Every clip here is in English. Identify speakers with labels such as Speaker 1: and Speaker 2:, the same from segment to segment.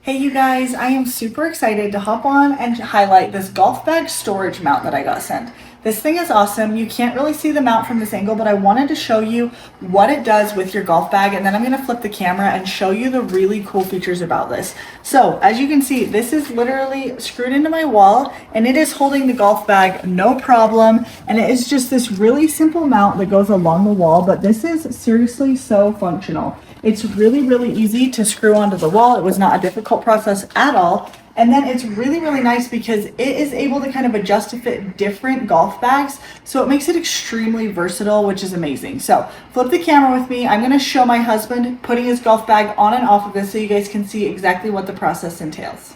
Speaker 1: Hey you guys, I am super excited to hop on and highlight this golf bag storage mount that I got sent. This thing is awesome. You can't really see the mount from this angle, but I wanted to show you what it does with your golf bag, and then I'm gonna flip the camera and show you the really cool features about this. So as you can see, this is literally screwed into my wall and it is holding the golf bag no problem. And it is just this really simple mount that goes along the wall, but this is seriously so functional. It's really easy to screw onto the wall. It was not a difficult process at all. And then it's really nice because it is able to kind of adjust to fit different golf bags. So it makes it extremely versatile, which is amazing. So flip the camera with me. I'm gonna show my husband putting his golf bag on and off of this so you guys can see exactly what the process entails.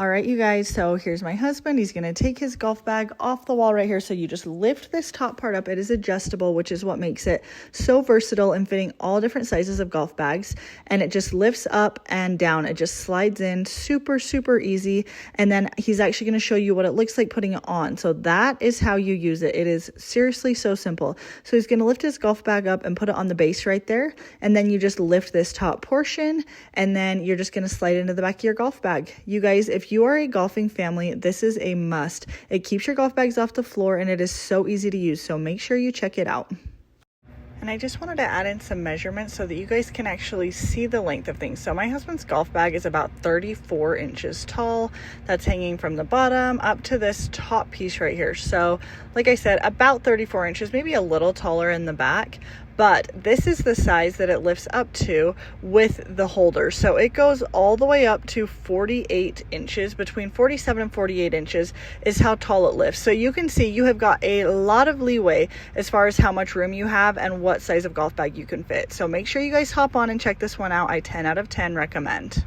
Speaker 1: All right, you guys, so here's my husband. He's gonna take his golf bag off the wall right here. So you just lift this top part up. It is adjustable, which is what makes it so versatile and fitting all different sizes of golf bags. And it just lifts up and down. It just slides in super easy. And then he's actually gonna show you what it looks like putting it on. So that is how you use it. It is seriously so simple. So he's gonna lift his golf bag up and put it on the base right there. And then you just lift this top portion and then you're just gonna slide into the back of your golf bag. You guys, if you are a golfing family, this is a must. It keeps your golf bags off the floor and it is so easy to use. So make sure you check it out. And I just wanted to add in some measurements so that you guys can actually see the length of things. So my husband's golf bag is about 34 inches tall. That's hanging from the bottom up to this top piece right here. So like I said, about 34 inches, maybe a little taller in the back. But this is the size that it lifts up to with the holder. So it goes all the way up to 48 inches, between 47 and 48 inches is how tall it lifts. So you can see you have got a lot of leeway as far as how much room you have and what size of golf bag you can fit. So make sure you guys hop on and check this one out. I 10 out of 10 recommend.